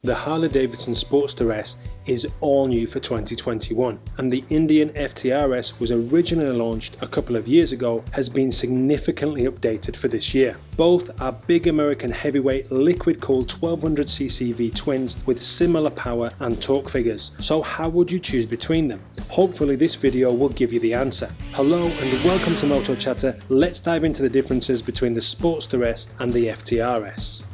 The Harley Davidson Sportster S is all new for 2021, and the Indian FTR S was originally launched a couple of years ago, has been significantly updated for this year. Both are big American heavyweight liquid-cooled 1200cc V-twins with similar power and torque figures. So how would you choose between them? Hopefully this video will give you the answer. Hello and welcome to Moto Chatter. Let's dive into the differences between the Sportster S and the FTR S.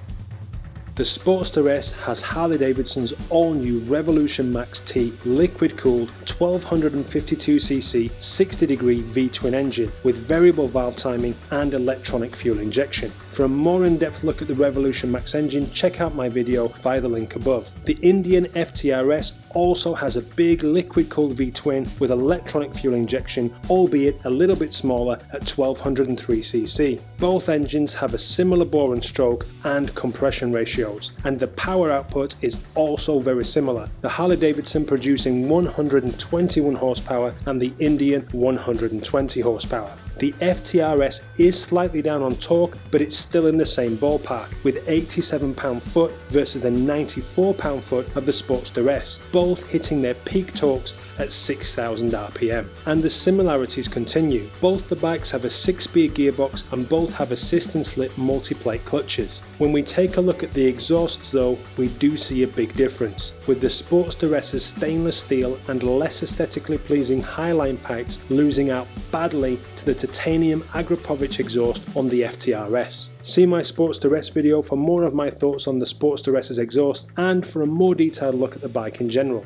The Sportster S has Harley Davidson's all-new Revolution Max T liquid-cooled 1252cc 60-degree V-twin engine with variable valve timing and electronic fuel injection. For a more in-depth look at the Revolution Max engine, check out my video via the link above. The Indian FTR S also has a big liquid-cooled V-twin with electronic fuel injection, albeit a little bit smaller at 1203cc. Both engines have a similar bore and stroke and compression ratios, and the power output is also very similar, the Harley Davidson producing 121 horsepower and the Indian 120 horsepower. The FTR S is slightly down on torque, but it's still in the same ballpark, with 87 pound-foot versus the 94 pound-foot of the Sportster S, both hitting their peak torques at 6,000 RPM. And the similarities continue. Both the bikes have a 6-speed gearbox and both have assist and slip multi-plate clutches. When we take a look at the exhausts though, we do see a big difference, with the Sportster S's stainless steel and less aesthetically pleasing highline pipes losing out badly to the titanium Agrapovich exhaust on the FTR S. See my Sportster S video for more of my thoughts on the Sportster S's exhaust and for a more detailed look at the bike in general.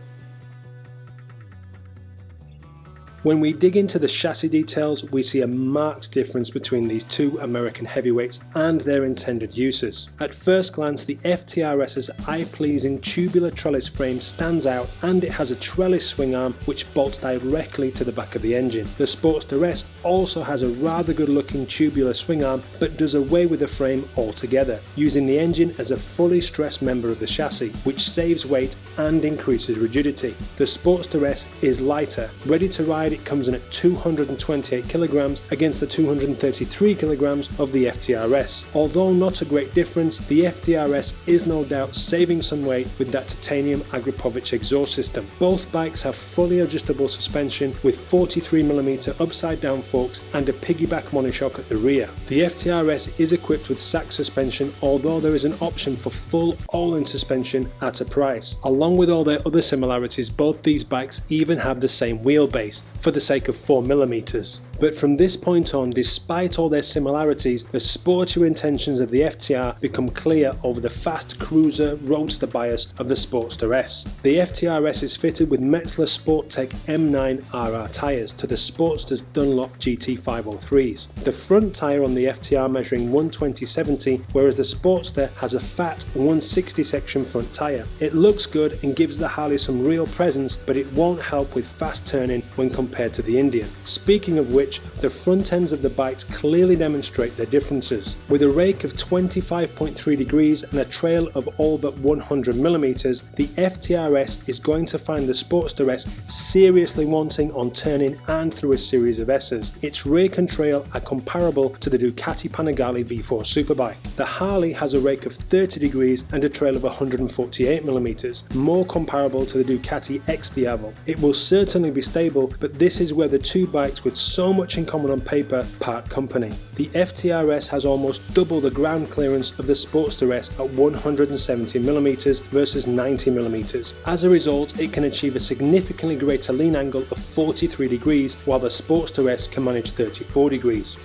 When we dig into the chassis details, we see a marked difference between these two American heavyweights and their intended uses. At first glance, the FTR S's eye-pleasing tubular trellis frame stands out, and it has a trellis swing arm which bolts directly to the back of the engine. The Sportster S also has a rather good-looking tubular swing arm, but does away with the frame altogether, using the engine as a fully stressed member of the chassis, which saves weight and increases rigidity. The Sportster S is lighter, ready to ride. It comes in at 228 kilograms against the 233 kilograms of the FTR S. Although not a great difference, the FTR S is no doubt saving some weight with that titanium Agrapovich exhaust system. Both bikes have fully adjustable suspension with 43mm upside down forks and a piggyback monoshock at the rear. The FTR S is equipped with SAC suspension, although there is an option for full all-in suspension at a price. Along with all their other similarities, both these bikes even have the same wheelbase, for the sake of 4mm. But from this point on, despite all their similarities, the sportier intentions of the FTR become clear over the fast cruiser roadster bias of the Sportster S. The FTR S is fitted with Metzeler Sporttech M9 RR tyres to the Sportster's Dunlop GT 503s. The front tyre on the FTR measuring 120/70, whereas the Sportster has a fat 160 section front tyre. It looks good and gives the Harley some real presence, but it won't help with fast turning when compared to the Indian. Speaking of which, the front ends of the bikes clearly demonstrate their differences. With a rake of 25.3 degrees and a trail of all but 100mm, the FTR S is going to find the Sportster S seriously wanting on turning and through a series of S's. Its rake and trail are comparable to the Ducati Panigale V4 Superbike. The Harley has a rake of 30 degrees and a trail of 148mm, more comparable to the Ducati X Diavel. It will certainly be stable, but this is where the two bikes with so much in common on paper part company. The FTR S has almost double the ground clearance of the Sportster S at 170mm versus 90mm. As a result, it can achieve a significantly greater lean angle of 43 degrees, while the Sportster S can manage 34 degrees.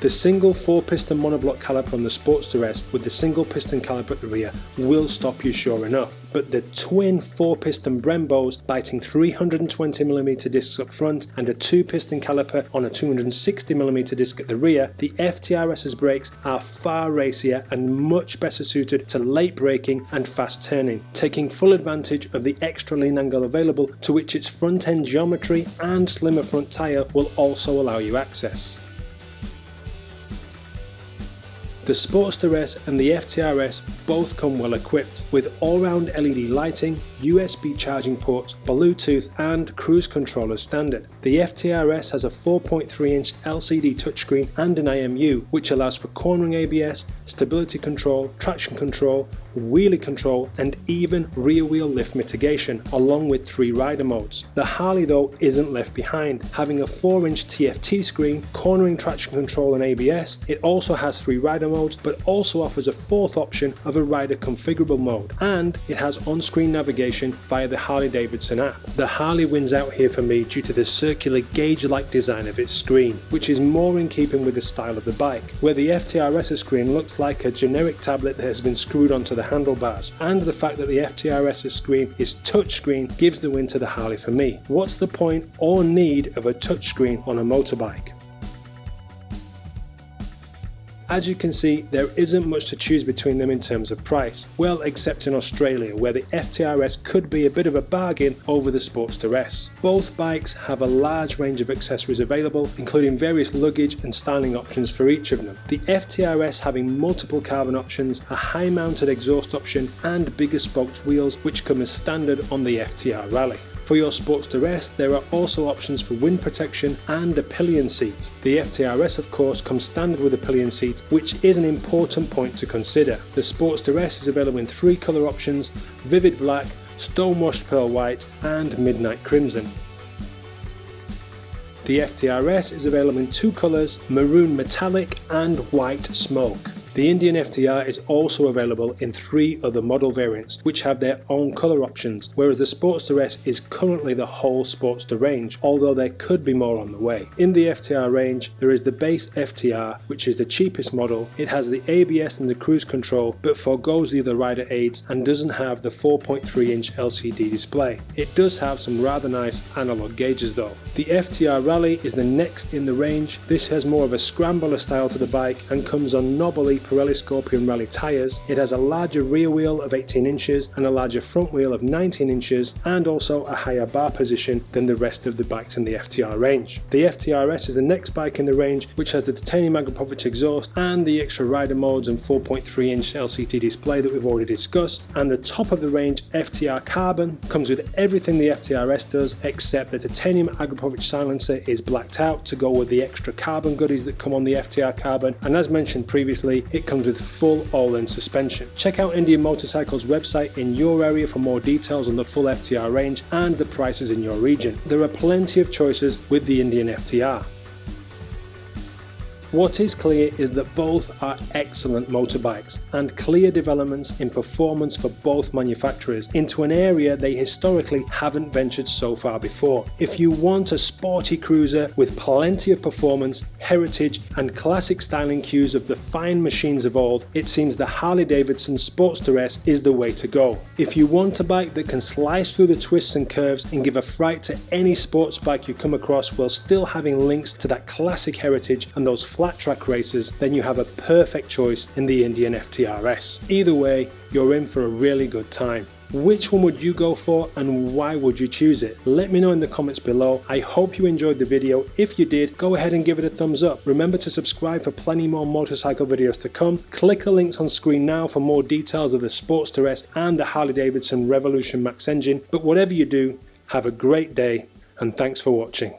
The single 4-piston monoblock caliper on the Sportster S with the single piston caliper at the rear will stop you sure enough, but the twin 4-piston Brembos biting 320mm discs up front and a 2-piston caliper on a 260mm disc at the rear, the FTR S's brakes are far racier and much better suited to late braking and fast turning, taking full advantage of the extra lean angle available, to which its front end geometry and slimmer front tyre will also allow you access. The Sportster S and the FTR S both come well equipped with all-round LED lighting, USB charging ports, Bluetooth and cruise control as standard. The FTR S has a 4.3-inch LCD touchscreen and an IMU, which allows for cornering ABS, stability control, traction control, wheelie control, and even rear wheel lift mitigation, along with 3 rider modes. The Harley though isn't left behind, having a 4-inch TFT screen, cornering traction control and ABS. It also has 3 rider modes, but also offers a 4th option of a rider configurable mode, and it has on-screen navigation via the Harley Davidson app. The Harley wins out here for me due to the circular gauge-like design of its screen, which is more in keeping with the style of the bike, where the FTRS's screen looks like a generic tablet that has been screwed onto the handlebars, and the fact that the FTRS's screen is touchscreen gives the win to the Harley for me. What's the point or need of a touchscreen on a motorbike? As you can see, there isn't much to choose between them in terms of price, well except in Australia, where the FTR S could be a bit of a bargain over the Sportster S. Both bikes have a large range of accessories available, including various luggage and styling options for each of them. The FTR S having multiple carbon options, a high mounted exhaust option, and bigger spoked wheels, which come as standard on the FTR Rally. For your Sportster S, there are also options for wind protection and a pillion seat. The FTR S of course comes standard with a pillion seat, which is an important point to consider. The Sportster S is available in 3 colour options: vivid black, stonewashed pearl white, and midnight crimson. The FTR S is available in 2 colours, maroon metallic and white smoke. The Indian FTR is also available in 3 other model variants, which have their own colour options, whereas the Sportster S is currently the whole Sportster range, although there could be more on the way. In the FTR range, there is the base FTR, which is the cheapest model. It has the ABS and the cruise control, but forgoes the other rider aids and doesn't have the 4.3-inch LCD display. It does have some rather nice analog gauges though. The FTR Rally is the next in the range. This has more of a scrambler style to the bike and comes on knobbly Pirelli Scorpion Rally tyres. It has a larger rear wheel of 18 inches and a larger front wheel of 19 inches, and also a higher bar position than the rest of the bikes in the FTR range. The FTR S is the next bike in the range, which has the titanium Agrapovic exhaust and the extra rider modes and 4.3-inch LCD display that we've already discussed. And the top of the range, FTR Carbon, comes with everything the FTR S does, except the titanium Agrapovic silencer is blacked out to go with the extra carbon goodies that come on the FTR Carbon, and as mentioned previously, it comes with full all-in suspension. Check out Indian Motorcycle's website in your area for more details on the full FTR range and the prices in your region. There are plenty of choices with the Indian FTR. What is clear is that both are excellent motorbikes and clear developments in performance for both manufacturers into an area they historically haven't ventured so far before. If you want a sporty cruiser with plenty of performance, heritage and classic styling cues of the fine machines of old, it seems the Harley Davidson Sportster S is the way to go. If you want a bike that can slice through the twists and curves and give a fright to any sports bike you come across while still having links to that classic heritage and those flat track races, then you have a perfect choice in the Indian FTR S. Either way, you're in for a really good time. Which one would you go for and why would you choose it? Let me know in the comments below. I hope you enjoyed the video. If you did, go ahead and give it a thumbs up. Remember to subscribe for plenty more motorcycle videos to come. Click the links on screen now for more details of the Sportster S and the Harley Davidson Revolution Max engine. But whatever you do, have a great day and thanks for watching.